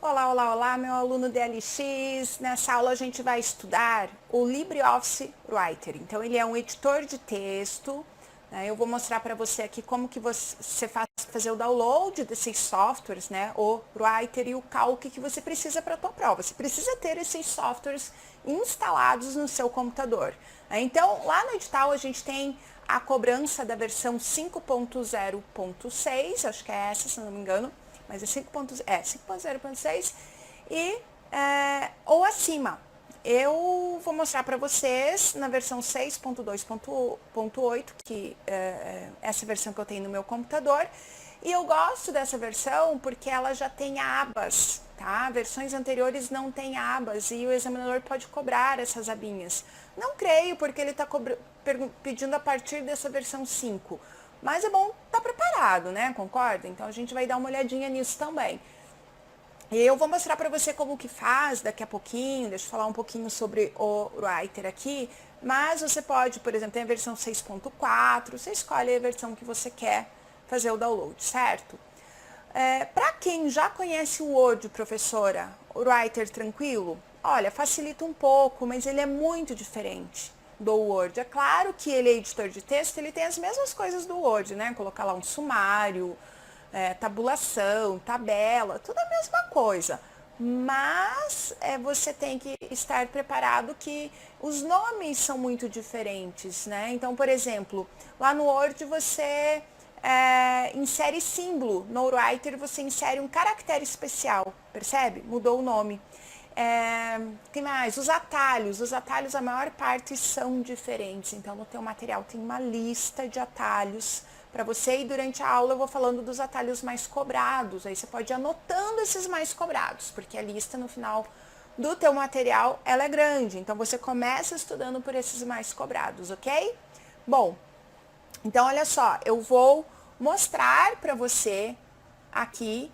Olá, olá, olá, meu aluno DLX. Nessa aula a gente vai estudar o LibreOffice Writer. Então, ele é um editor de texto. Né? Eu vou mostrar para você aqui como que você faz fazer o download desses softwares, né? O Writer e o Calc que você precisa para a tua prova. Você precisa ter esses softwares instalados no seu computador. Então, lá no edital a gente tem a cobrança da versão 5.0.6, acho que é essa, se não me engano. Mas é 5.0.6 ou acima. Eu vou mostrar para vocês na versão 6.2.8, que é essa versão que eu tenho no meu computador. E eu gosto dessa versão porque ela já tem abas, tá? Versões anteriores não tem abas e o examinador pode cobrar essas abinhas. Não creio, porque ele está pedindo a partir dessa versão 5. Mas é bom estar preparado, né? Concorda? Então a gente vai dar uma olhadinha nisso também. E eu vou mostrar para você como que faz daqui a pouquinho, deixa eu falar um pouquinho sobre o Writer aqui, mas você pode, por exemplo, tem a versão 6.4, você escolhe a versão que você quer fazer o download, certo? Para quem já conhece o Word, professora, o Writer tranquilo, olha, facilita um pouco, mas ele é muito diferente do Word. É claro que ele é editor de texto, ele tem as mesmas coisas do Word, né? Colocar lá um sumário, tabulação, tabela, tudo a mesma coisa. Mas você tem que estar preparado que os nomes são muito diferentes, né? Então, por exemplo, lá no Word você insere símbolo, no Writer você insere um caractere especial, percebe? Mudou o nome. Tem mais, os atalhos a maior parte são diferentes, então no teu material tem uma lista de atalhos para você e durante a aula eu vou falando dos atalhos mais cobrados, aí você pode ir anotando esses mais cobrados, porque a lista no final do teu material ela é grande, então você começa estudando por esses mais cobrados, ok? Bom, então olha só, eu vou mostrar para você aqui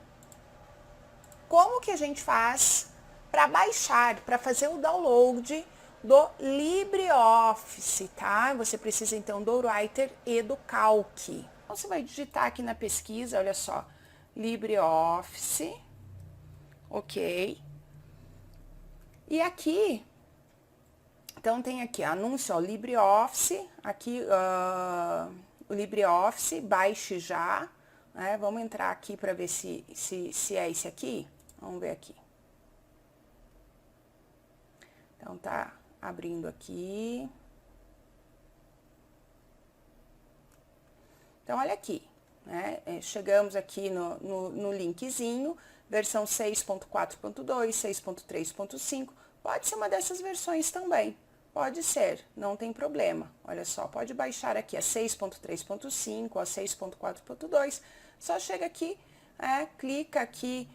como que a gente faz para baixar, para fazer o download do LibreOffice, tá? Você precisa então do Writer e do Calc. Então você vai digitar aqui na pesquisa, olha só, LibreOffice, ok? E aqui, então tem aqui anúncio, ó, LibreOffice, aqui o LibreOffice, baixe já, né? Vamos entrar aqui para ver se é esse aqui, vamos ver aqui. Então, tá abrindo aqui. Então, olha aqui, né? Chegamos aqui no linkzinho, versão 6.4.2, 6.3.5. Pode ser uma dessas versões também. Pode ser, não tem problema. Olha só, pode baixar aqui a 6.3.5, a 6.4.2. Só chega aqui, clica aqui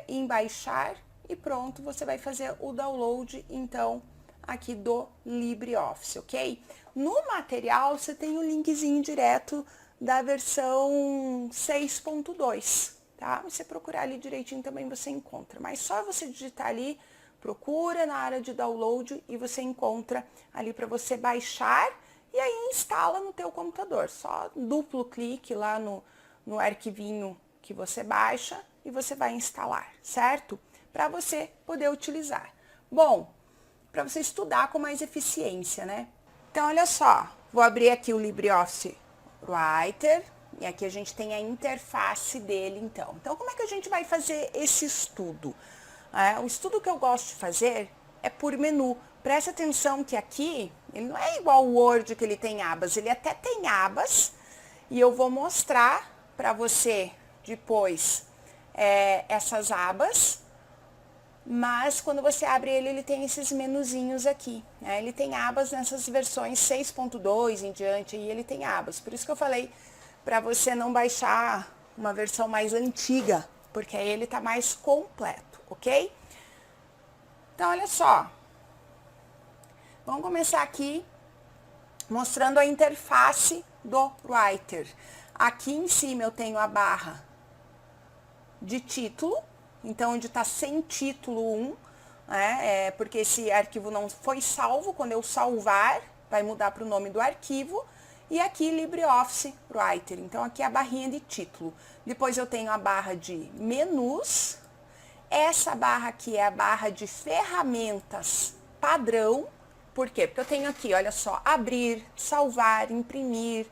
em baixar. E pronto, você vai fazer o download, então, aqui do LibreOffice, ok? No material, você tem o linkzinho direto da versão 6.2, tá? Você procurar ali direitinho também você encontra. Mas só você digitar ali, procura na área de download e você encontra ali para você baixar e aí instala no teu computador. Só duplo clique lá no arquivinho que você baixa e você vai instalar, certo? Para você poder utilizar. Bom, para você estudar com mais eficiência, né? Então, olha só, vou abrir aqui o LibreOffice Writer, e aqui a gente tem a interface dele, então. Então, como é que a gente vai fazer esse estudo? O estudo que eu gosto de fazer é por menu. Presta atenção que aqui, ele não é igual o Word que ele tem abas, ele até tem abas, e eu vou mostrar para você depois essas abas. Mas quando você abre ele, ele tem esses menuzinhos aqui, né? Ele tem abas nessas versões 6.2 em diante, e ele tem abas. Por isso que eu falei para você não baixar uma versão mais antiga, porque aí ele tá mais completo, ok? Então, olha só. Vamos começar aqui mostrando a interface do Writer. Aqui em cima eu tenho a barra de título. Então, onde está sem título 1, porque esse arquivo não foi salvo, quando eu salvar, vai mudar para o nome do arquivo. E aqui, LibreOffice Writer. Então, aqui é a barrinha de título. Depois eu tenho a barra de menus Essa barra aqui é a barra de ferramentas padrão. Por quê? Porque eu tenho aqui, olha só, abrir, salvar, imprimir,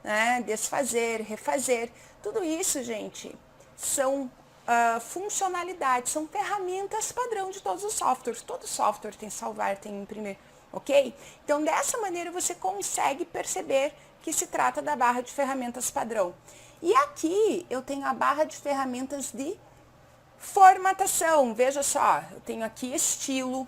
né, desfazer, refazer. Tudo isso, gente, são funcionalidades, são ferramentas padrão de todos os softwares. Todo software tem salvar, tem imprimir, ok? Então, dessa maneira, você consegue perceber que se trata da barra de ferramentas padrão. E aqui, eu tenho a barra de ferramentas de formatação. Veja só, eu tenho aqui estilo,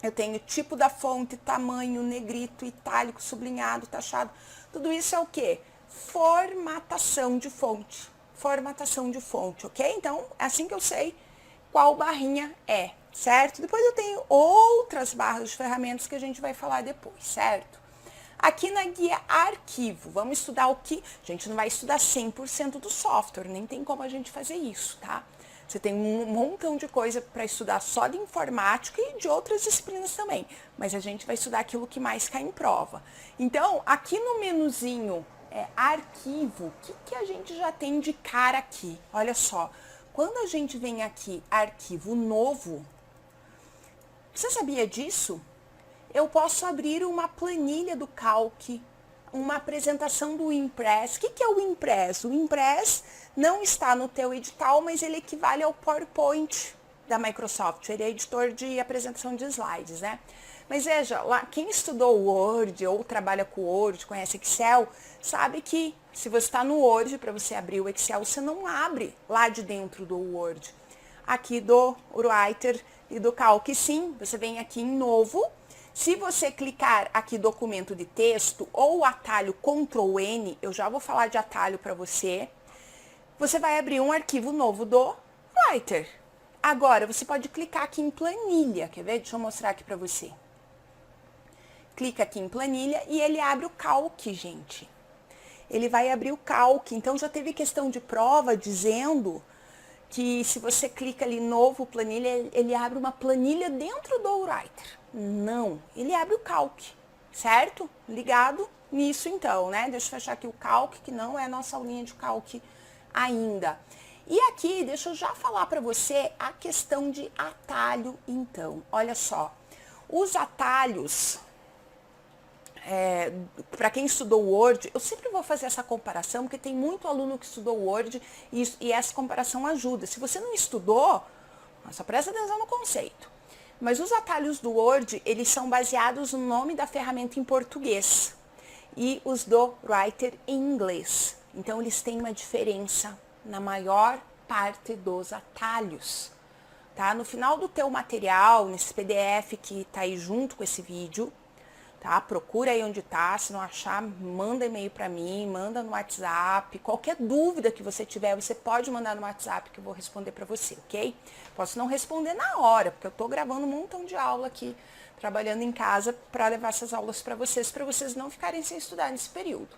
eu tenho tipo da fonte, tamanho, negrito, itálico, sublinhado, taxado. Tudo isso é o quê? Formatação de fonte. Formatação de fonte, ok? Então, é assim que eu sei qual barrinha é, certo? Depois eu tenho outras barras de ferramentas que a gente vai falar depois, certo? Aqui na guia arquivo, vamos estudar o que? A gente não vai estudar 100% do software, nem tem como a gente fazer isso, tá? Você tem um montão de coisa para estudar só de informática e de outras disciplinas também. Mas a gente vai estudar aquilo que mais cai em prova. Então, aqui no menuzinho arquivo, o que a gente já tem de cara aqui? Olha só, quando a gente vem aqui, arquivo novo, você sabia disso? Eu posso abrir uma planilha do Calc, uma apresentação do Impress. O que é o Impress? O Impress não está no teu edital, mas ele equivale ao PowerPoint da Microsoft. Ele é editor de apresentação de slides, né? Mas veja, lá, quem estudou Word ou trabalha com Word, conhece Excel, sabe que se você está no Word, para você abrir o Excel, você não abre lá de dentro do Word. Aqui do Writer e do Calc, sim, você vem aqui em novo. Se você clicar aqui documento de texto ou o atalho Ctrl N, eu já vou falar de atalho para você, você vai abrir um arquivo novo do Writer. Agora, você pode clicar aqui em planilha, quer ver? Deixa eu mostrar aqui para você. Clica aqui em planilha e ele abre o Calc, gente. Ele vai abrir o Calc, então já teve questão de prova dizendo que se você clica ali novo planilha, ele abre uma planilha dentro do Writer. Não, ele abre o Calc, certo? Ligado nisso então, né? Deixa eu fechar aqui o Calc, que não é a nossa aulinha de Calc ainda. E aqui, deixa eu já falar para você a questão de atalho então. Olha só, os atalhos... para quem estudou Word, eu sempre vou fazer essa comparação, porque tem muito aluno que estudou Word e essa comparação ajuda. Se você não estudou, só presta atenção no conceito. Mas os atalhos do Word, eles são baseados no nome da ferramenta em português e os do Writer em inglês. Então, eles têm uma diferença na maior parte dos atalhos. Tá? No final do teu material, nesse PDF que está aí junto com esse vídeo, tá? Procura aí onde tá, se não achar, manda e-mail para mim, manda no WhatsApp, qualquer dúvida que você tiver, você pode mandar no WhatsApp que eu vou responder para você, ok? Posso não responder na hora, porque eu tô gravando um montão de aula aqui, trabalhando em casa para levar essas aulas para vocês não ficarem sem estudar nesse período.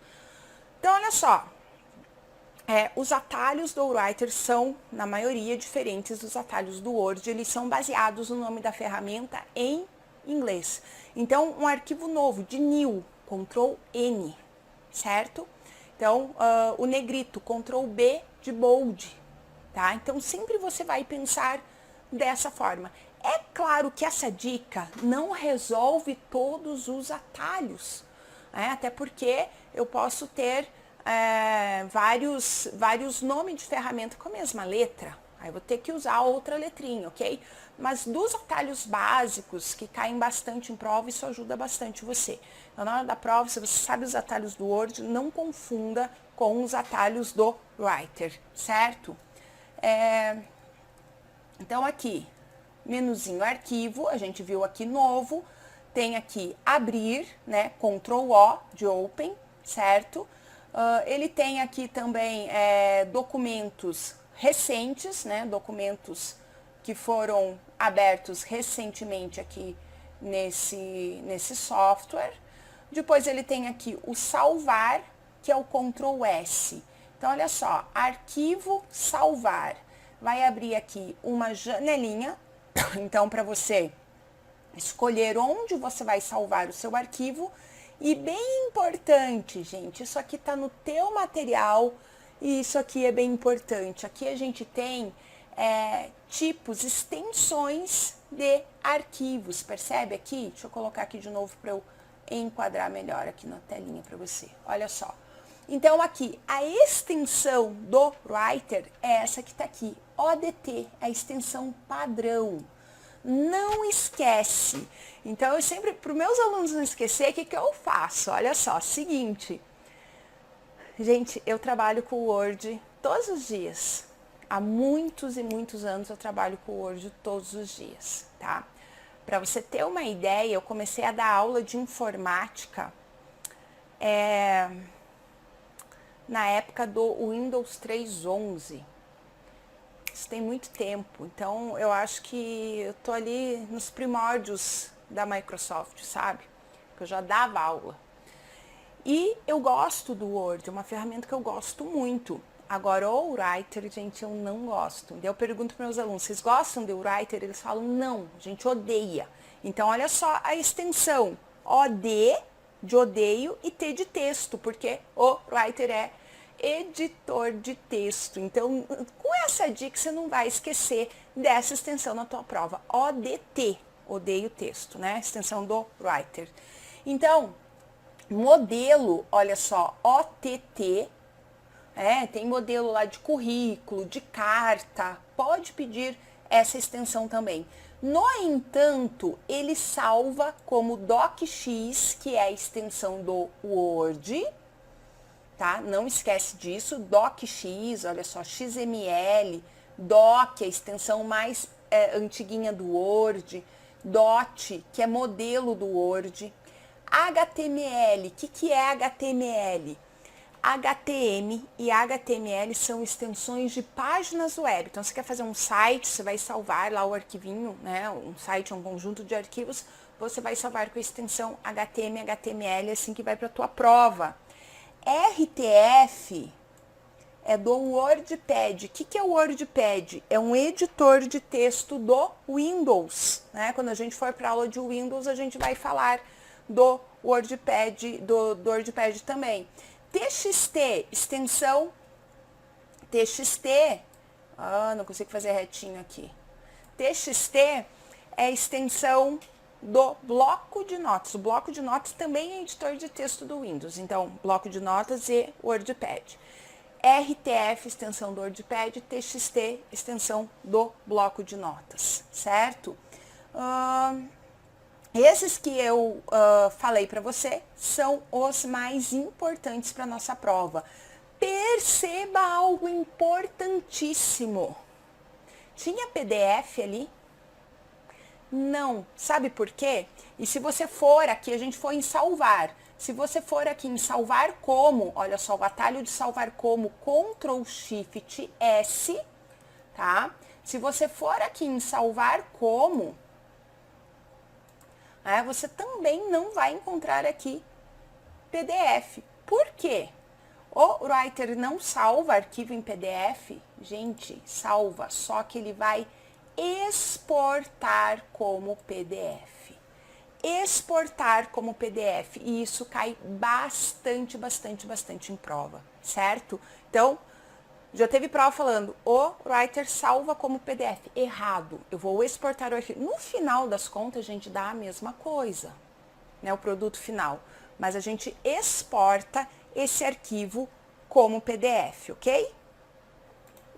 Então, olha só, os atalhos do Writer são, na maioria, diferentes dos atalhos do Word, eles são baseados no nome da ferramenta em inglês. Então, um arquivo novo de new, Ctrl N, certo? Então, o negrito, Ctrl B de bold, tá? Então, sempre você vai pensar dessa forma. É claro que essa dica não resolve todos os atalhos, né? Até porque eu posso ter vários nomes de ferramenta com a mesma letra. Aí eu vou ter que usar outra letrinha, ok? Mas dos atalhos básicos, que caem bastante em prova, isso ajuda bastante você. Então, na hora da prova, se você sabe os atalhos do Word, não confunda com os atalhos do Writer, certo? Então, aqui, menuzinho arquivo, a gente viu aqui novo, tem aqui abrir, né? Ctrl O de open, certo? Ele tem aqui também documentos recentes, né? Documentos que foram abertos recentemente aqui nesse software. Depois ele tem aqui o salvar, que é o Ctrl S. Então, olha só, arquivo salvar. Vai abrir aqui uma janelinha, então, para você escolher onde você vai salvar o seu arquivo. E bem importante, gente, isso aqui está no teu material e isso aqui é bem importante. Aqui a gente tem tipos, extensões de arquivos. Percebe aqui? Deixa eu colocar aqui de novo para eu enquadrar melhor aqui na telinha para você. Olha só. Então, aqui, a extensão do Writer é essa que está aqui. ODT, a extensão padrão. Não esquece. Então, eu sempre, para os meus alunos não esquecer, o que eu faço? Olha só, seguinte. Gente, eu trabalho com o Word todos os dias. Há muitos e muitos anos eu trabalho com o Word todos os dias, tá? Para você ter uma ideia, eu comecei a dar aula de informática na época do Windows 3.11. Isso tem muito tempo, então eu acho que eu tô ali nos primórdios da Microsoft, sabe? Que eu já dava aula. E eu gosto do Word, é uma ferramenta que eu gosto muito. Agora, o Writer, gente, eu não gosto. Eu pergunto para meus alunos, vocês gostam do Writer? Eles falam, não, a gente odeia. Então, olha só a extensão, OD de odeio e T de texto, porque o Writer é editor de texto. Então, com essa dica, você não vai esquecer dessa extensão na tua prova. ODT, odeio texto, né? Extensão do Writer. Então, modelo, olha só, OTT, tem modelo lá de currículo, de carta, pode pedir essa extensão também. No entanto, ele salva como DocX, que é a extensão do Word, tá? Não esquece disso, DocX, olha só, XML, Doc, a extensão mais antiguinha do Word, Dot, que é modelo do Word, HTML, o que é HTML? HTM e HTML são extensões de páginas web. Então, você quer fazer um site, você vai salvar lá o arquivinho, né? Um site é um conjunto de arquivos, você vai salvar com a extensão HTML, HTML, assim que vai para a tua prova. RTF é do WordPad. O que é o WordPad? É um editor de texto do Windows, né? Quando a gente for para a aula de Windows, a gente vai falar do WordPad, do WordPad também. TXT, extensão TXT, não consigo fazer retinho aqui. TXT é a extensão do bloco de notas. O bloco de notas também é editor de texto do Windows, então bloco de notas e WordPad. RTF, extensão do WordPad, TXT, extensão do bloco de notas, certo? Esses que eu falei para você são os mais importantes para nossa prova. Perceba algo importantíssimo. Tinha PDF ali? Não. Sabe por quê? E se você for aqui, a gente foi em salvar. Se você for aqui em salvar como, olha só, o atalho de salvar como, Ctrl Shift S, tá? Se você for aqui em salvar como, você também não vai encontrar aqui PDF. Por quê? O Writer não salva arquivo em PDF? Gente, salva, só que ele vai exportar como PDF. Exportar como PDF. E isso cai bastante em prova, certo? Então, já teve prova falando, o Writer salva como PDF. Errado. Eu vou exportar o arquivo. No final das contas, a gente dá a mesma coisa, né? O produto final. Mas a gente exporta esse arquivo como PDF, ok?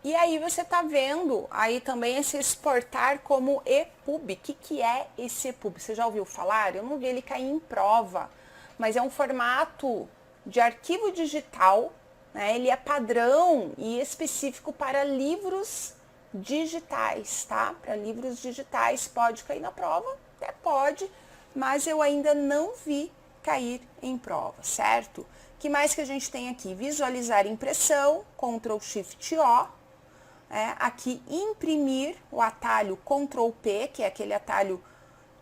E aí você tá vendo aí também esse exportar como EPUB. O que é esse EPUB? Você já ouviu falar? Eu não vi ele cair em prova, mas é um formato de arquivo digital, né? Ele é padrão e específico para livros digitais, tá? Para livros digitais pode cair na prova, até pode, mas eu ainda não vi cair em prova, certo? O que mais que a gente tem aqui? Visualizar impressão, Ctrl Shift O, aqui imprimir, o atalho Ctrl P, que é aquele atalho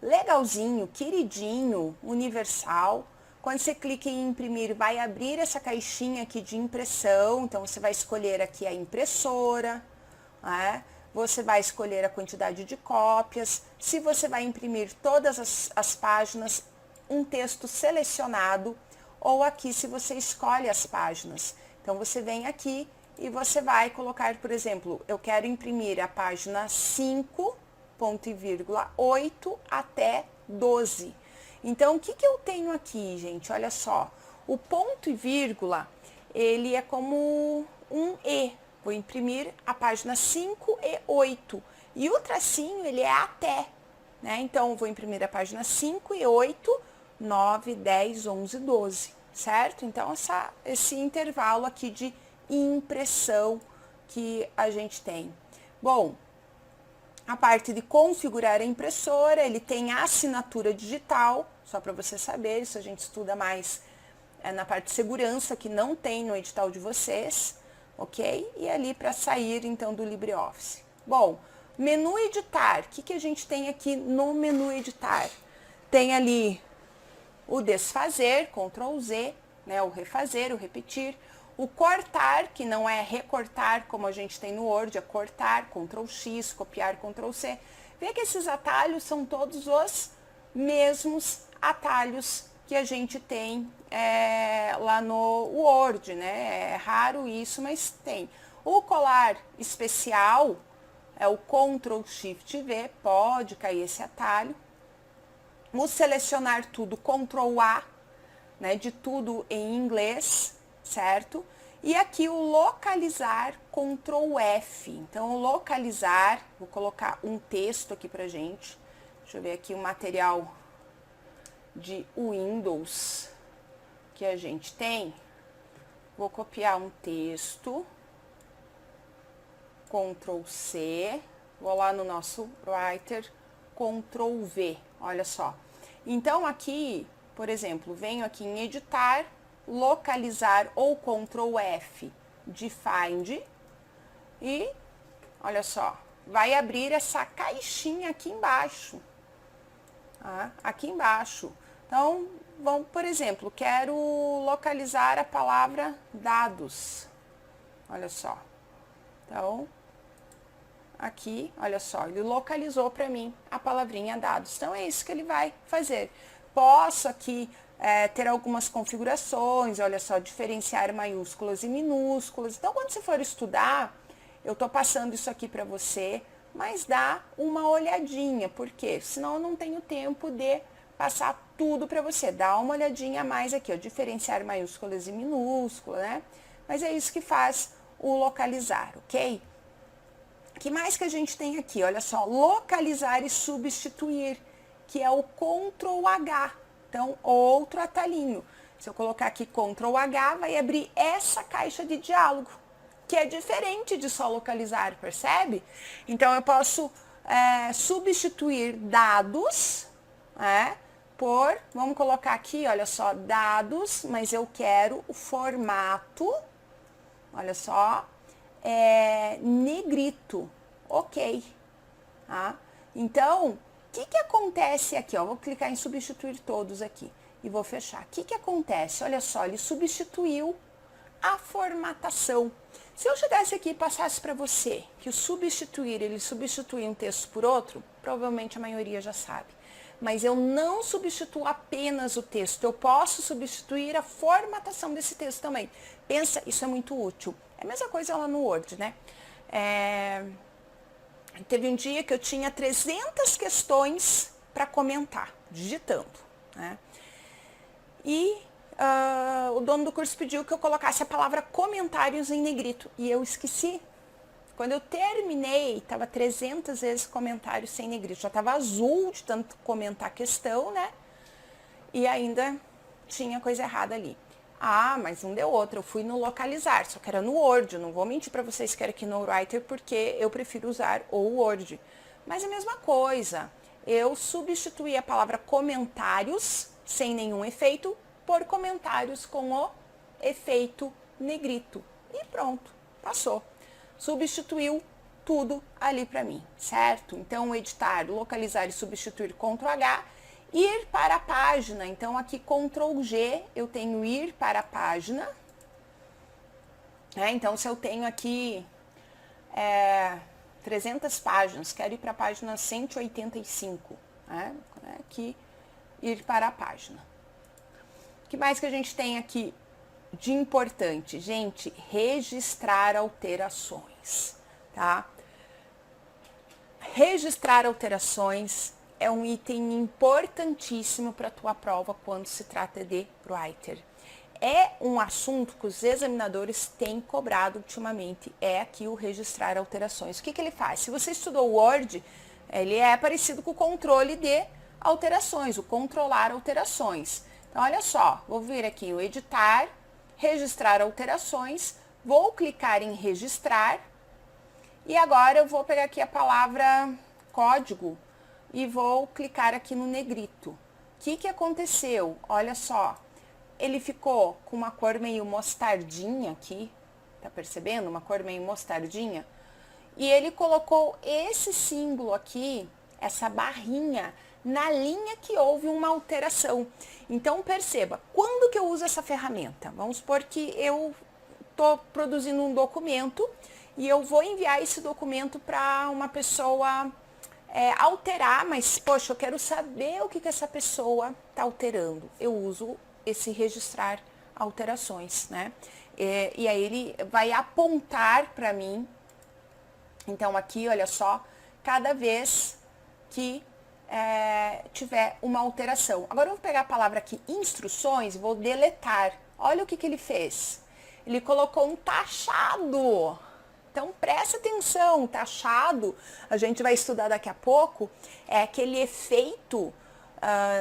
legalzinho, queridinho, universal. Quando você clica em imprimir, vai abrir essa caixinha aqui de impressão, então você vai escolher aqui a impressora, você vai escolher a quantidade de cópias, se você vai imprimir todas as páginas, um texto selecionado, ou aqui se você escolhe as páginas. Então, você vem aqui e você vai colocar, por exemplo, eu quero imprimir a página 5, ponto e vírgula 8 até 12. Então, o que eu tenho aqui, gente? Olha só, o ponto e vírgula, ele é como um E. Vou imprimir a página 5 e 8. E o tracinho, ele é até, né? Então, eu vou imprimir a página 5 e 8, 9, 10, 11, 12, certo? Então, esse intervalo aqui de impressão que a gente tem. Bom, a parte de configurar a impressora, ele tem a assinatura digital, só para você saber, isso a gente estuda mais na parte de segurança, que não tem no edital de vocês, ok? E ali para sair, então, do LibreOffice. Bom, menu editar, o que a gente tem aqui no menu editar? Tem ali o desfazer, Ctrl Z, né, o refazer, o repetir, o cortar, que não é recortar como a gente tem no Word, é cortar, Ctrl X, copiar, Ctrl C. Vê que esses atalhos são todos os mesmos atalhos que a gente tem lá no Word, né? É raro isso, mas tem. O colar especial é o Ctrl Shift V, pode cair esse atalho. O selecionar tudo, Ctrl A, né, de tudo em inglês, certo? E aqui o localizar, Ctrl F. Então, o localizar, vou colocar um texto aqui pra gente. Deixa eu ver aqui o material de Windows que a gente tem. Vou copiar um texto, Ctrl C, vou lá no nosso Writer, Ctrl V, olha só. Então, aqui, por exemplo, venho aqui em editar, localizar ou Ctrl F de Find e, olha só, vai abrir essa caixinha aqui embaixo. Aqui embaixo. Então, vamos, por exemplo, quero localizar a palavra dados. Olha só. Então, aqui, olha só, ele localizou para mim a palavrinha dados. Então, é isso que ele vai fazer. Posso aqui ter algumas configurações, olha só, diferenciar maiúsculas e minúsculas. Então, quando você for estudar, eu estou passando isso aqui para você, mas dá uma olhadinha, porque senão eu não tenho tempo de passar tudo para você. Dá uma olhadinha a mais aqui, ó, diferenciar maiúsculas e minúsculas, né? Mas é isso que faz o localizar, ok? O que mais que a gente tem aqui? Olha só, localizar e substituir, que é o Ctrl H. Então, outro atalhinho. Se eu colocar aqui Ctrl H, vai abrir essa caixa de diálogo, que é diferente de só localizar, percebe? Então, eu posso substituir dados, por, vamos colocar aqui, olha só, dados, mas eu quero o formato, olha só, negrito, ok. Então, o que acontece aqui? Ó, vou clicar em substituir todos aqui e vou fechar. O que acontece? Olha só, ele substituiu a formatação. Se eu chegasse aqui e passasse para você que o substituir, ele substitui um texto por outro, provavelmente a maioria já sabe. Mas eu não substituo apenas o texto, eu posso substituir a formatação desse texto também. Pensa, isso é muito útil. É a mesma coisa lá no Word, né? Teve um dia que eu tinha 300 questões para comentar, digitando, né? E o dono do curso pediu que eu colocasse a palavra comentários em negrito, e eu esqueci. Quando eu terminei, estava 300 vezes comentários sem negrito, já estava azul de tanto comentar a questão, né? E ainda tinha coisa errada ali. Mas não deu outra, eu fui no localizar, só que era no Word, eu não vou mentir para vocês que era aqui no Writer, porque eu prefiro usar o Word. Mas a mesma coisa, eu substituí a palavra comentários, sem nenhum efeito, por comentários com o efeito negrito. E pronto, passou. Substituiu tudo ali para mim, certo? Então, editar, localizar e substituir, Ctrl H. Ir para a página, então aqui Ctrl G, eu tenho ir para a página. Então, se eu tenho aqui 300 páginas, quero ir para a página 185, aqui ir para a página. O que mais que a gente tem aqui? de importante? Gente, registrar alterações, tá? Registrar alterações é um item importantíssimo para a tua prova quando se trata de Writer. É um assunto que os examinadores têm cobrado ultimamente, é aqui o registrar alterações. O que ele faz? Se você estudou Word, ele é parecido com o controle de alterações, o controlar alterações. Então, olha só, vou vir aqui o editar, registrar alterações, vou clicar em registrar e agora eu vou pegar aqui a palavra código e vou clicar aqui no negrito. O que aconteceu? Olha só. Ele ficou com uma cor meio mostardinha aqui, tá percebendo? Uma cor meio mostardinha. E ele colocou esse símbolo aqui, essa barrinha, na linha que houve uma alteração. Então, perceba, quando que eu uso essa ferramenta? Vamos supor que eu estou produzindo um documento e eu vou enviar esse documento para uma pessoa alterar, mas, poxa, eu quero saber o que essa pessoa está alterando. Eu uso esse registrar alterações, né? E aí ele vai apontar para mim. Então aqui, olha só, cada vez que tiver uma alteração. Agora eu vou pegar a palavra aqui, instruções, e vou deletar. Olha o que ele fez. Ele colocou um taxado. Então presta atenção, taxado, a gente vai estudar daqui a pouco, é aquele efeito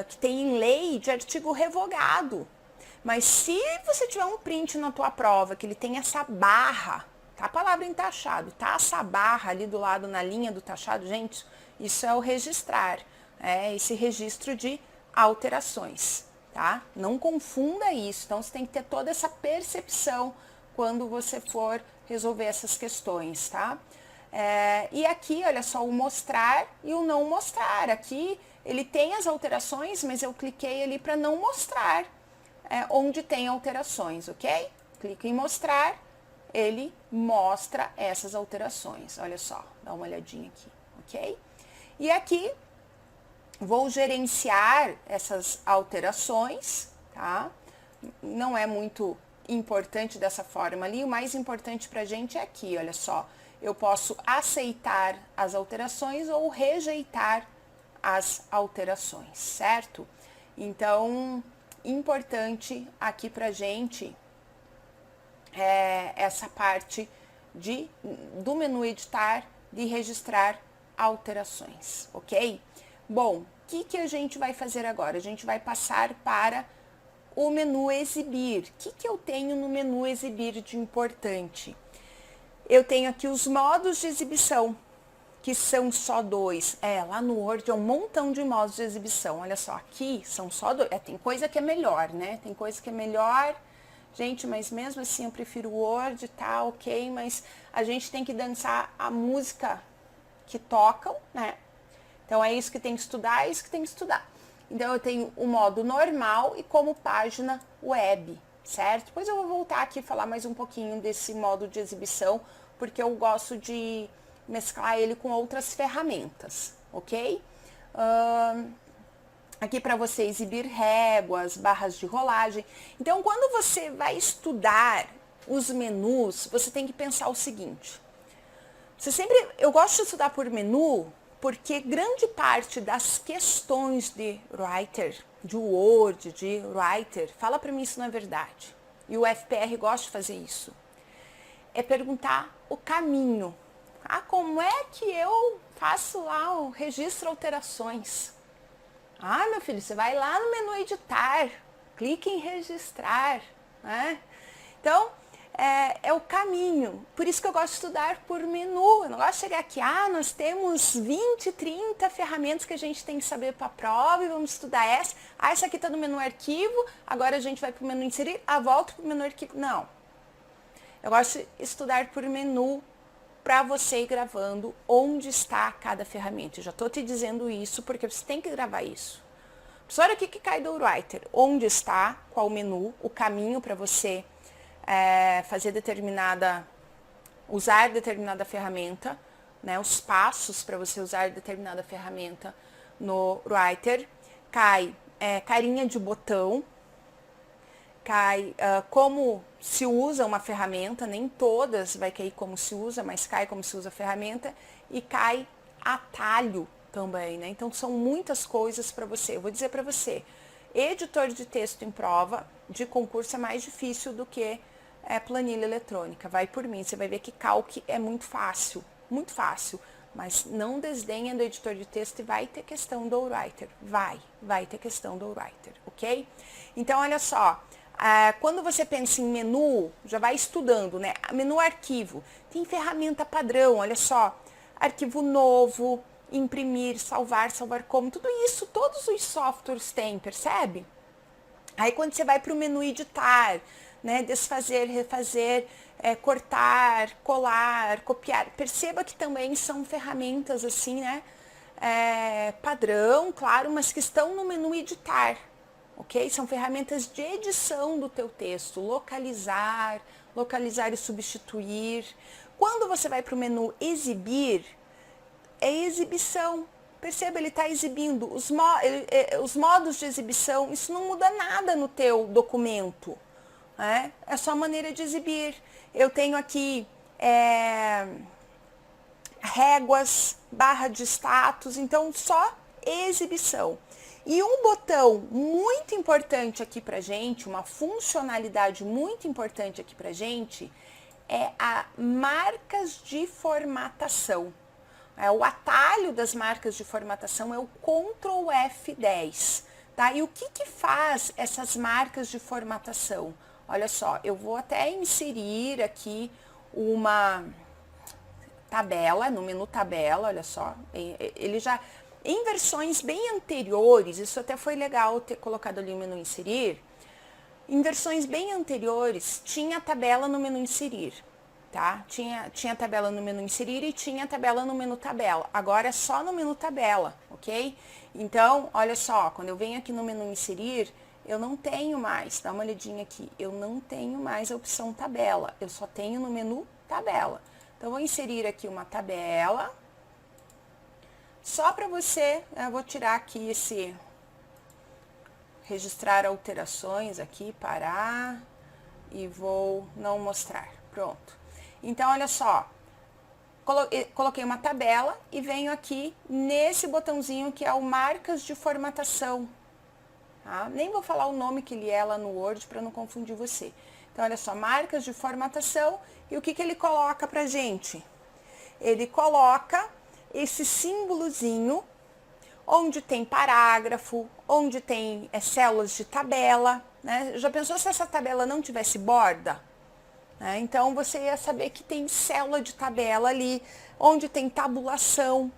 que tem em lei de artigo revogado. Mas se você tiver um print na tua prova, que ele tem essa barra, tá a palavra em taxado, tá essa barra ali do lado na linha do taxado, gente, isso é o registrar, esse registro de alterações, tá? Não confunda isso, então você tem que ter toda essa percepção quando você for resolver essas questões, tá? E aqui, olha só, o mostrar e o não mostrar. Aqui ele tem as alterações, mas eu cliquei ali para não mostrar onde tem alterações, ok? Clico em mostrar, ele mostra essas alterações. Olha só, dá uma olhadinha aqui, ok? E aqui, vou gerenciar essas alterações, tá? Não é muito importante dessa forma ali, o mais importante pra gente é aqui, olha só. Eu posso aceitar as alterações ou rejeitar as alterações, certo? Então, importante aqui pra gente essa parte do menu editar, de registrar alterações, ok? Bom, o que a gente vai fazer agora? A gente vai passar para o menu exibir. O que eu tenho no menu exibir de importante? Eu tenho aqui os modos de exibição, que são só 2. Lá no Word é um montão de modos de exibição. Olha só, aqui são só 2. Tem coisa que é melhor, né? Tem coisa que é melhor. Gente, mas mesmo assim eu prefiro o Word, tá? Ok, mas a gente tem que dançar a música que tocam, né? Então é isso que tem que estudar, é isso que tem que estudar. Então eu tenho o modo normal e como página web, certo? Depois eu vou voltar aqui e falar mais um pouquinho desse modo de exibição, porque eu gosto de mesclar ele com outras ferramentas, ok? Aqui para você exibir réguas, barras de rolagem. Então, quando você vai estudar os menus, você tem que pensar o seguinte. Eu gosto de estudar por menu, porque grande parte das questões de Writer, de Word, de Writer, fala para mim isso não é verdade. E o FPR gosta de fazer isso. É perguntar o caminho. Como é que eu faço lá o registro alterações? Meu filho, você vai lá no menu editar, clique em registrar, né? Então, é o caminho. Por isso que eu gosto de estudar por menu. Eu não gosto de chegar aqui, nós temos 20, 30 ferramentas que a gente tem que saber para a prova e vamos estudar essa. Essa aqui está no menu arquivo, agora a gente vai para o menu inserir, volta para o menu arquivo. Não. Eu gosto de estudar por menu para você ir gravando onde está cada ferramenta. Eu já estou te dizendo isso porque você tem que gravar isso. Professora, o que cai do Writer? Onde está, qual o menu, o caminho para você usar determinada ferramenta, né, os passos para você usar determinada ferramenta no Writer. Cai carinha de botão, cai como se usa uma ferramenta, nem todas vai cair como se usa, mas cai como se usa a ferramenta, e cai atalho também, né? Então são muitas coisas para você. Eu vou dizer para você, editor de texto em prova de concurso é mais difícil do que planilha eletrônica. Vai por mim, você vai ver que calque é muito fácil, mas não desdenha do editor de texto e vai ter questão do Writer, vai ter questão do Writer, ok? Então olha só, quando você pensa em menu, já vai estudando, né? Menu arquivo, tem ferramenta padrão, olha só, arquivo novo, imprimir, salvar como, tudo isso, todos os softwares têm, percebe? Aí quando você vai para o menu editar, né, desfazer, refazer, cortar, colar, copiar, perceba que também são ferramentas assim, né, padrão, claro, mas que estão no menu editar, ok? São ferramentas de edição do teu texto, localizar e substituir. Quando você vai para o menu exibir, é exibição. Perceba, ele está exibindo os modos de exibição, isso não muda nada no teu documento, né? É só a maneira de exibir. Eu tenho aqui réguas, barra de status, então só exibição. E um botão muito importante aqui pra gente, uma funcionalidade muito importante aqui pra gente, é a marcas de formatação. O atalho das marcas de formatação é o Ctrl F10, tá? E o que faz essas marcas de formatação? Olha só, eu vou até inserir aqui uma tabela, no menu tabela, olha só, ele já, em versões bem anteriores, isso até foi legal ter colocado ali o menu inserir, em versões bem anteriores tinha a tabela no menu inserir. Tá? Tinha tabela no menu inserir e tinha tabela no menu tabela. Agora é só no menu tabela, ok? Então, olha só, quando eu venho aqui no menu inserir, eu não tenho mais, dá uma olhadinha aqui, eu não tenho mais a opção tabela, eu só tenho no menu tabela. Então, eu vou inserir aqui uma tabela, só para você, eu vou tirar aqui esse, registrar alterações aqui, parar, e vou não mostrar, pronto. Então, olha só, coloquei uma tabela e venho aqui nesse botãozinho que é o marcas de formatação. Tá? Nem vou falar o nome que ele é lá no Word para não confundir você. Então, olha só, marcas de formatação e o que ele coloca pra gente? Ele coloca esse símbolozinho onde tem parágrafo, onde tem células de tabela, né? Já pensou se essa tabela não tivesse borda? Então, você ia saber que tem célula de tabela ali, onde tem tabulação.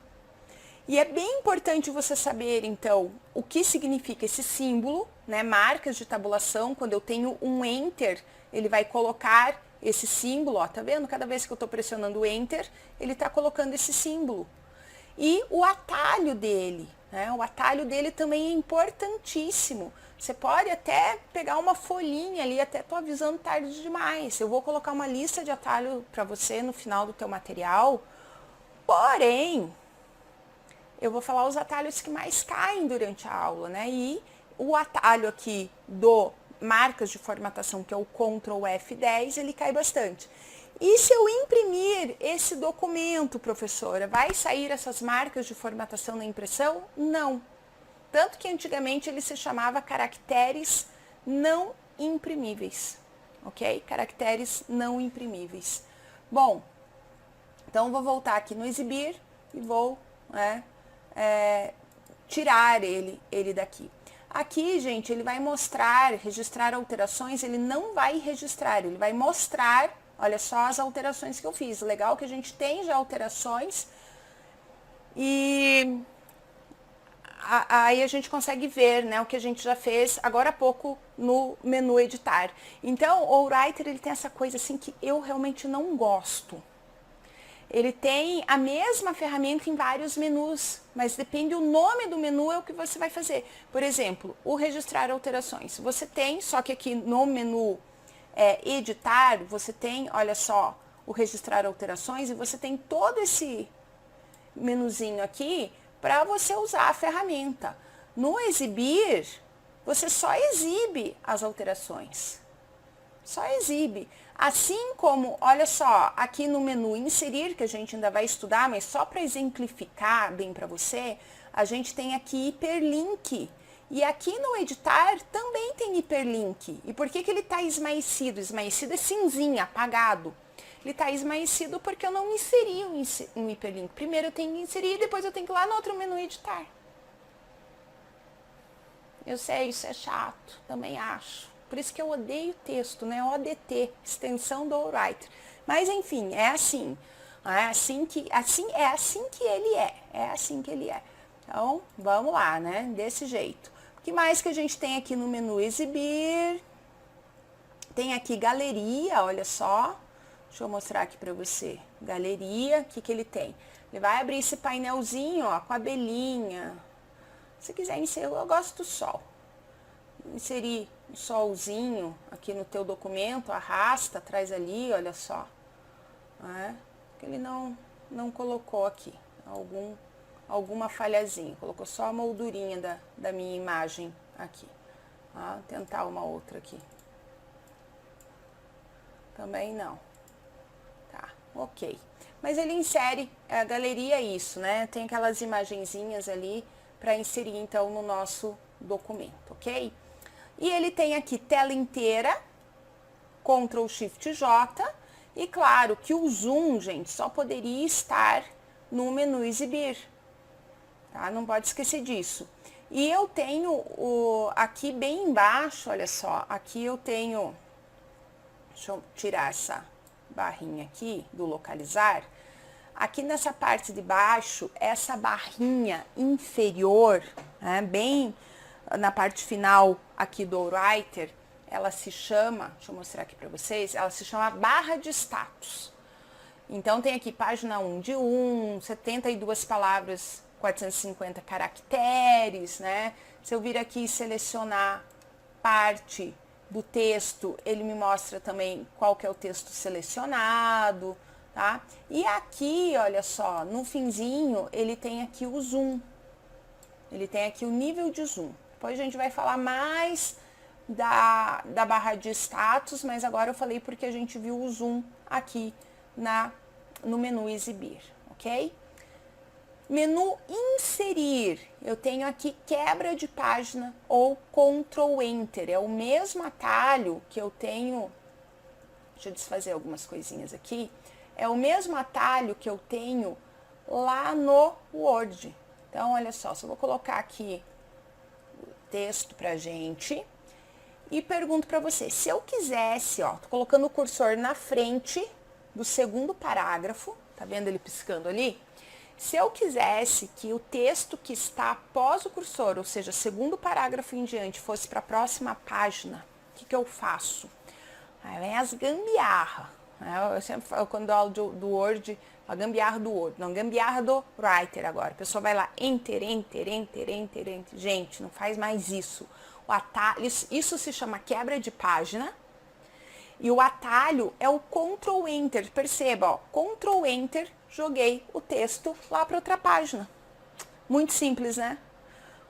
E é bem importante você saber, então, o que significa esse símbolo, né? Marcas de tabulação, quando eu tenho um Enter, ele vai colocar esse símbolo, ó, tá vendo? Cada vez que eu estou pressionando o Enter, ele está colocando esse símbolo. E o atalho dele, né? O atalho dele também é importantíssimo. Você pode até pegar uma folhinha ali, até tô avisando tarde demais. Eu vou colocar uma lista de atalho para você no final do teu material. Porém, eu vou falar os atalhos que mais caem durante a aula, né? E o atalho aqui do marcas de formatação, que é o Ctrl F10, ele cai bastante. E se eu imprimir esse documento, professora, vai sair essas marcas de formatação na impressão? Não. Tanto que antigamente ele se chamava caracteres não imprimíveis, ok? Caracteres não imprimíveis. Bom, então vou voltar aqui no exibir e vou tirar ele daqui. Aqui, gente, ele vai mostrar, registrar alterações, ele não vai registrar, ele vai mostrar, olha só as alterações que eu fiz. Legal que a gente tem já alterações e aí a gente consegue ver, né, o que a gente já fez agora há pouco no menu editar. Então, o Writer, ele tem essa coisa assim que eu realmente não gosto. Ele tem a mesma ferramenta em vários menus, mas depende o nome do menu é o que você vai fazer. Por exemplo, o registrar alterações. Você tem, só que aqui no menu editar, você tem, olha só, o registrar alterações e você tem todo esse menuzinho aqui para você usar a ferramenta. No exibir, você só exibe as alterações. Só exibe. Assim como, olha só, aqui no menu inserir, que a gente ainda vai estudar, mas só para exemplificar bem para você, a gente tem aqui hiperlink. E aqui no editar também tem hiperlink. E por que ele está esmaecido? Esmaecido é cinzinha, apagado. Ele está esmaecido porque eu não inseri um hiperlink. Primeiro eu tenho que inserir, depois eu tenho que ir lá no outro menu editar. Eu sei, isso é chato, também acho. Por isso que eu odeio texto, né? ODT, extensão do Writer. Mas enfim, é assim. É assim que ele é. É assim que ele é. Então, vamos lá, né? Desse jeito. O que mais que a gente tem aqui no menu exibir? Tem aqui galeria, olha só. Deixa eu mostrar aqui para você. Galeria, o que ele tem? Ele vai abrir esse painelzinho, ó, com a abelhinha. Se quiser inserir, eu gosto do sol. Inserir um solzinho aqui no teu documento, arrasta, traz ali, olha só. Que ele não colocou aqui alguma falhazinha, colocou só a moldurinha da minha imagem aqui. Vou tentar uma outra aqui. Também não. Tá, ok. Mas ele insere, a galeria é isso, né? Tem aquelas imagenzinhas ali para inserir então no nosso documento, ok? E ele tem aqui tela inteira, Ctrl Shift J, e claro que o zoom, gente, só poderia estar no menu exibir, tá? Não pode esquecer disso. E eu tenho aqui bem embaixo, olha só, aqui eu tenho, deixa eu tirar essa barrinha aqui do localizar. Aqui nessa parte de baixo, essa barrinha inferior, né, bem na parte final aqui do Writer, ela se chama, deixa eu mostrar aqui para vocês, ela se chama barra de status. Então tem aqui página 1 de 72 palavras, 450 caracteres, né? Se eu vir aqui e selecionar parte do texto, ele me mostra também qual que é o texto selecionado, tá? E aqui, olha só, no finzinho, ele tem aqui o zoom. Ele tem aqui o nível de zoom. Depois a gente vai falar mais da barra de status, mas agora eu falei porque a gente viu o zoom aqui no menu exibir, ok? Menu inserir, eu tenho aqui quebra de página ou Ctrl Enter, é o mesmo atalho que eu tenho, deixa eu desfazer algumas coisinhas aqui, é o mesmo atalho que eu tenho lá no Word. Então, olha só, eu vou colocar aqui o texto pra gente e pergunto para você, se eu quisesse, ó, tô colocando o cursor na frente do segundo parágrafo, tá vendo ele piscando ali? Se eu quisesse que o texto que está após o cursor, ou seja, segundo parágrafo em diante, fosse para a próxima página, o que eu faço? Aí vem as gambiarra. Eu sempre falo, quando dou aula do Word, a gambiarra do Word, não, gambiarra do Writer agora. A pessoa vai lá, enter. Gente, não faz mais isso. O atalho, isso se chama quebra de página. E o atalho é o Ctrl Enter. Perceba, ó, Ctrl Enter, joguei o texto lá para outra página. Muito simples, né?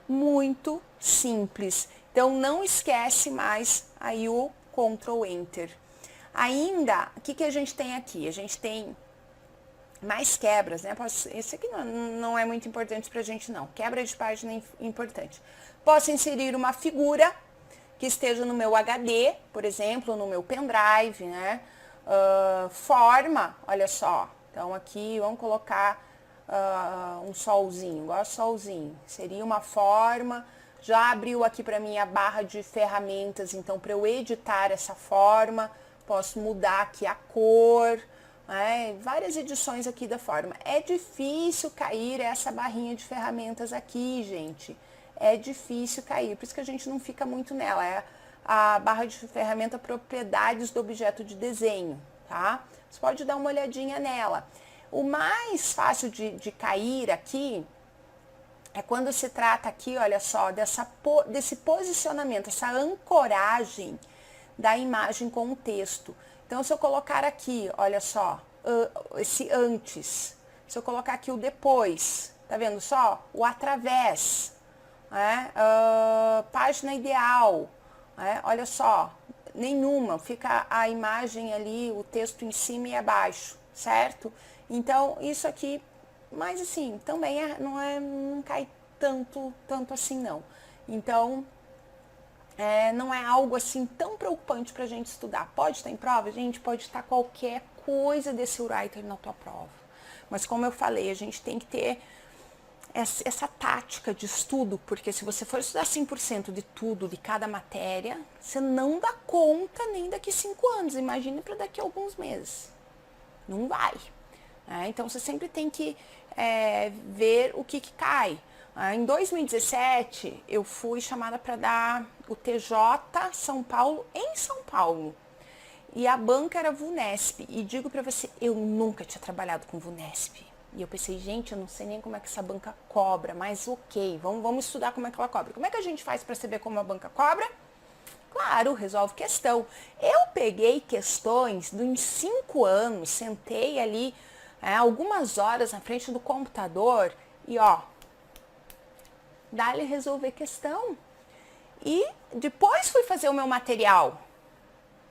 Muito simples. Então, não esquece mais aí o Ctrl Enter. Ainda, o que a gente tem aqui? A gente tem mais quebras, né? Esse aqui não é muito importante pra gente, não. Quebra de página é importante. Posso inserir uma figura que esteja no meu HD, por exemplo, no meu pendrive, né? Forma, olha só. Então, aqui, vamos colocar um solzinho, igual solzinho. Seria uma forma. Já abriu aqui para mim a barra de ferramentas, então, para eu editar essa forma, posso mudar aqui a cor, né? Várias edições aqui da forma. É difícil cair essa barrinha de ferramentas aqui, gente. É difícil cair, por isso que a gente não fica muito nela. É a barra de ferramenta propriedades do objeto de desenho, tá? Você pode dar uma olhadinha nela. O mais fácil de cair aqui é quando se trata aqui, olha só, desse posicionamento, essa ancoragem da imagem com o texto. Então, se eu colocar aqui, olha só, esse antes, se eu colocar aqui o depois, tá vendo só? O através. né? Página ideal, né? Olha só, nenhuma, fica a imagem ali, o texto em cima e abaixo, certo? Então, isso aqui, mas assim, também não cai tanto assim não. Então, não é algo assim tão preocupante para a gente estudar. Pode estar em prova? Gente, pode estar qualquer coisa desse writer na tua prova. Mas como eu falei, a gente tem que ter essa tática de estudo, porque se você for estudar 100% de tudo, de cada matéria, você não dá conta nem daqui 5 anos, imagine para daqui a alguns meses. Não vai. Então, você sempre tem que ver o que cai. Em 2017, eu fui chamada para dar o TJ São Paulo em São Paulo. E a banca era VUNESP. E digo para você, eu nunca tinha trabalhado com VUNESP. E eu pensei, gente, eu não sei nem como é que essa banca cobra, mas ok, vamos estudar como é que ela cobra. Como é que a gente faz para saber como a banca cobra? Claro, resolve questão. Eu peguei questões dos 5 anos, sentei ali algumas horas na frente do computador e dá-lhe resolver questão. E depois fui fazer o meu material.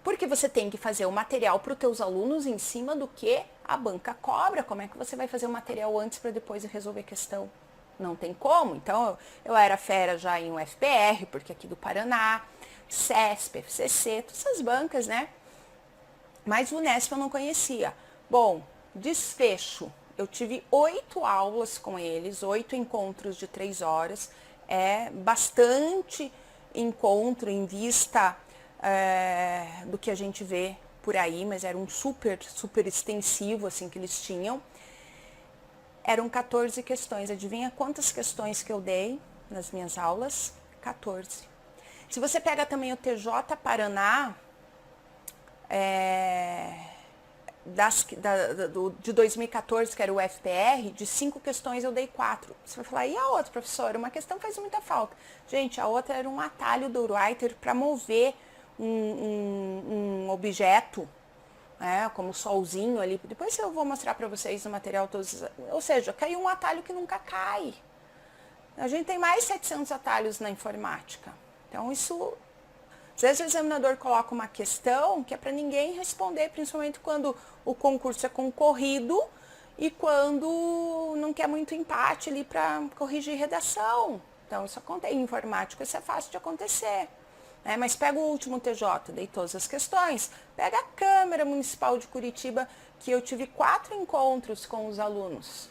Porque você tem que fazer o material para os teus alunos em cima do que a banca cobra. Como é que você vai fazer o material antes para depois resolver questão? Não tem como. Então, eu era fera já em UFPR, porque aqui do Paraná, CESP, FCC, todas essas bancas, né? Mas o Unesp eu não conhecia. Bom, desfecho. Eu tive 8 aulas com eles, 8 encontros de 3 horas. É bastante encontro em vista do que a gente vê por aí, mas era um super extensivo assim que eles tinham. Eram 14 questões. Adivinha quantas questões que eu dei nas minhas aulas? 14. Se você pega também o TJ Paraná, de 2014, que era o FPR, de 5 questões eu dei 4. Você vai falar, e a outra, professora? Uma questão faz muita falta. Gente, a outra era um atalho do writer para mover um objeto, como o solzinho ali. Depois eu vou mostrar para vocês no material todos. Ou seja, caiu um atalho que nunca cai. A gente tem mais 700 atalhos na informática. Então, isso... Às vezes o examinador coloca uma questão que é para ninguém responder, principalmente quando o concurso é concorrido e quando não quer muito empate ali para corrigir redação. Então, isso acontece. Em informática, isso é fácil de acontecer. Mas pega o último TJ, dei todas as questões. Pega a Câmara Municipal de Curitiba, que eu tive 4 encontros com os alunos.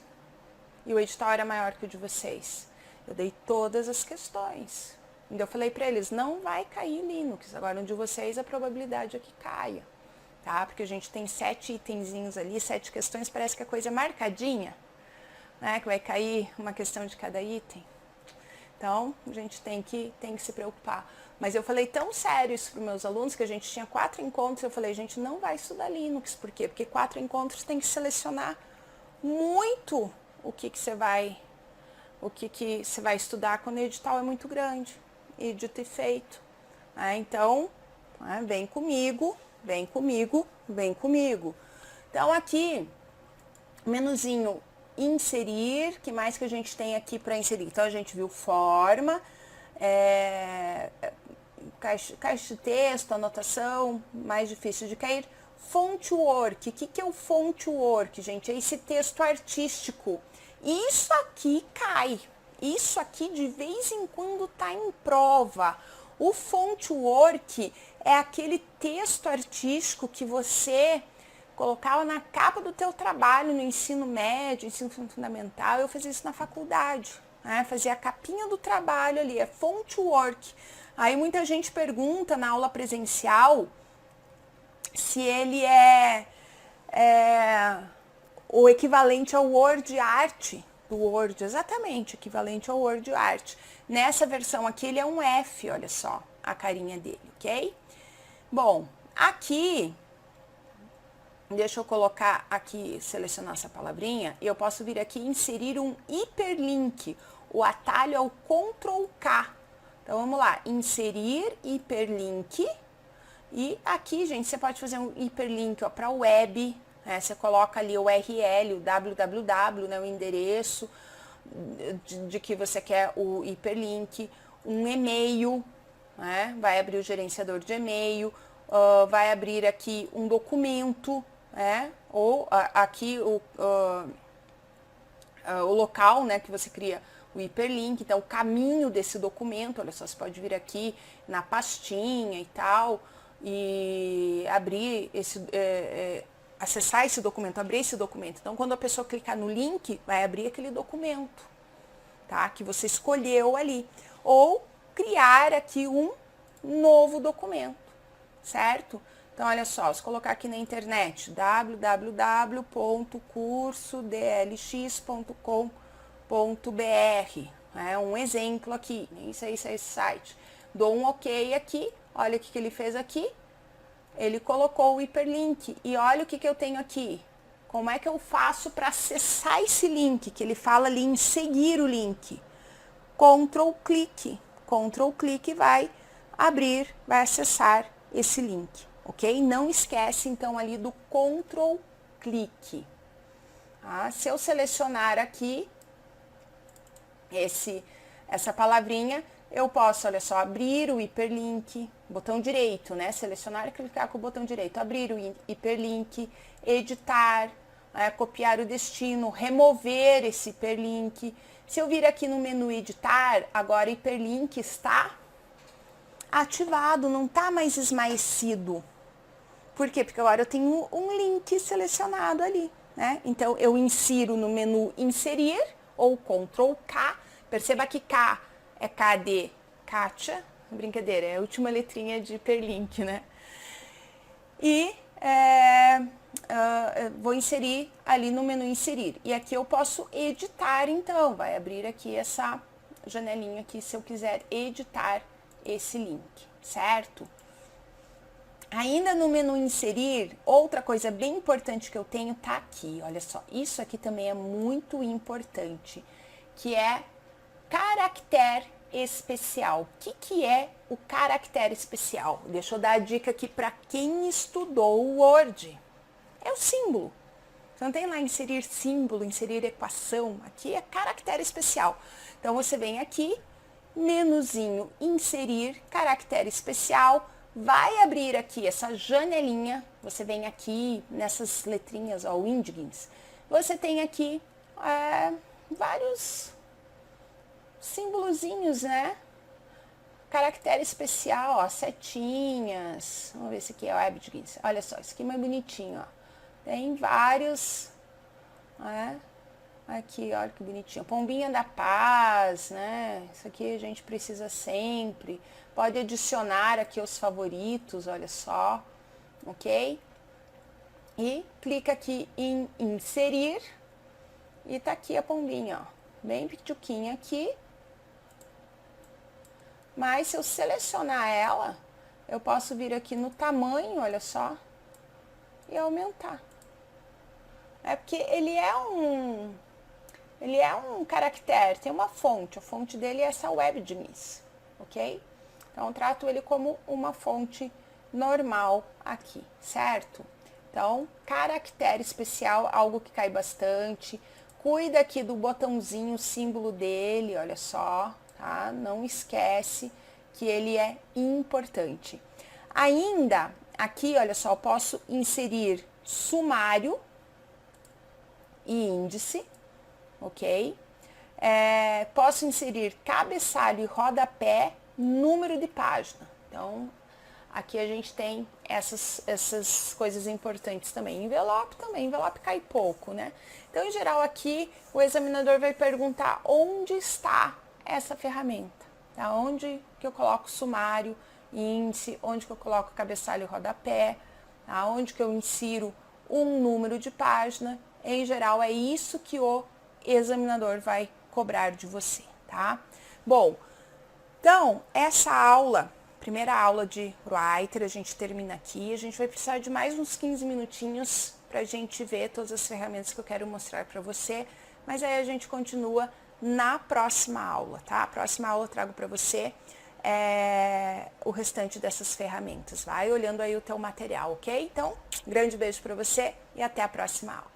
E o edital era maior que o de vocês. Eu dei todas as questões. Eu falei para eles, não vai cair Linux. Agora, no de vocês, a probabilidade é que caia. Tá? Porque a gente tem 7 itenzinhos ali, 7 questões, parece que a coisa é marcadinha. Que vai cair uma questão de cada item. Então, a gente tem que se preocupar. Mas eu falei tão sério isso para os meus alunos, que a gente tinha 4 encontros, eu falei, gente, não vai estudar Linux. Por quê? Porque 4 encontros tem que selecionar muito o que você vai estudar quando o edital é muito grande. E dito e feito. Então, vem comigo, vem comigo, vem comigo. Então, aqui, menuzinho inserir, que mais que a gente tem aqui para inserir? Então, a gente viu forma, caixa de texto, anotação, mais difícil de cair. Font work. O que é o font work, gente? É esse texto artístico. Isso aqui cai. Isso aqui de vez em quando está em prova. O font work é aquele texto artístico que você colocava na capa do teu trabalho no ensino médio, ensino fundamental. Eu fazia isso na faculdade, fazia a capinha do trabalho ali, é font work. Aí muita gente pergunta na aula presencial se ele é o equivalente ao Word Art. Do Word, exatamente, equivalente ao Word Art. Nessa versão aqui, ele é um F, olha só, a carinha dele, ok? Bom, aqui, deixa eu colocar aqui, selecionar essa palavrinha, e eu posso vir aqui e inserir um hiperlink. O atalho é o Ctrl K. Então, vamos lá, inserir hiperlink. E aqui, gente, você pode fazer um hiperlink para web. Você coloca ali o URL, o www, o endereço, de que você quer o hiperlink, um e-mail, né? Vai abrir o gerenciador de e-mail, vai abrir aqui um documento, né? Ou aqui o local, né, que você cria o hiperlink, então o caminho desse documento, olha só, você pode vir aqui na pastinha e tal, e abrir acessar esse documento, abrir esse documento. Então, quando a pessoa clicar no link, vai abrir aquele documento, tá, que você escolheu ali. Ou criar aqui um novo documento, certo? Então, olha só, se colocar aqui na internet, www.cursodlx.com.br, é um exemplo aqui, nem sei se é esse site. Dou um ok aqui, olha o que ele fez aqui, ele colocou o hiperlink, e olha o que eu tenho aqui. Como é que eu faço para acessar esse link, que ele fala ali em seguir o link? Ctrl clique vai abrir, vai acessar esse link. Ok? Não esquece, então, ali do Ctrl clique. Tá? Se eu selecionar aqui essa palavrinha, eu posso, olha só, abrir o hiperlink, botão direito, né? Selecionar e clicar com o botão direito. Abrir o hiperlink, editar, copiar o destino, remover esse hiperlink. Se eu vir aqui no menu editar, agora o hiperlink está ativado, não está mais esmaecido. Por quê? Porque agora eu tenho um link selecionado ali, né? Então, eu insiro no menu inserir, ou Ctrl K. Perceba que K é K de Kátia. Brincadeira, é a última letrinha de hiperlink, né? E vou inserir ali no menu inserir. E aqui eu posso editar, então. Vai abrir aqui essa janelinha aqui, se eu quiser editar esse link, certo? Ainda no menu inserir, outra coisa bem importante que eu tenho tá aqui, olha só. Isso aqui também é muito importante, que é caractere especial. O que é o caractere especial? Deixa eu dar a dica aqui para quem estudou o Word. É o símbolo. Você não tem lá inserir símbolo, inserir equação. Aqui é caractere especial. Então, você vem aqui, menuzinho inserir, caractere especial. Vai abrir aqui essa janelinha, você vem aqui nessas letrinhas, ó, Windings, você tem aqui vários símbolozinhos, né? Caractere especial, ó, setinhas, vamos ver se aqui é o Windings, olha só, isso aqui é mais bonitinho, ó, tem vários, aqui, olha que bonitinho, pombinha da paz, né? Isso aqui a gente precisa sempre. Pode adicionar aqui os favoritos, olha só, ok? E clica aqui em inserir e tá aqui a pombinha, ó, bem pituquinha aqui. Mas se eu selecionar ela, eu posso vir aqui no tamanho, olha só, e aumentar. É porque ele é um caractere, tem uma fonte, a fonte dele é essa Webdmis, ok? Então, trato ele como uma fonte normal aqui, certo? Então, caractere especial, algo que cai bastante. Cuida aqui do botãozinho, símbolo dele, olha só, tá? Não esquece que ele é importante. Ainda, aqui, olha só, eu posso inserir sumário e índice, ok? Posso inserir cabeçalho e rodapé, número de página. Então, aqui a gente tem essas coisas importantes também. Envelope também, envelope cai pouco, né? Então, em geral, aqui o examinador vai perguntar onde está essa ferramenta. Tá? Onde que eu coloco sumário, índice, onde que eu coloco cabeçalho e rodapé, tá? Onde que eu insiro um número de página. Em geral, é isso que o examinador vai cobrar de você, tá? Bom, então, essa aula, primeira aula de Writer, a gente termina aqui. A gente vai precisar de mais uns 15 minutinhos pra gente ver todas as ferramentas que eu quero mostrar pra você. Mas aí a gente continua na próxima aula, tá? A próxima aula eu trago pra você o restante dessas ferramentas. Vai olhando aí o teu material, ok? Então, grande beijo pra você e até a próxima aula.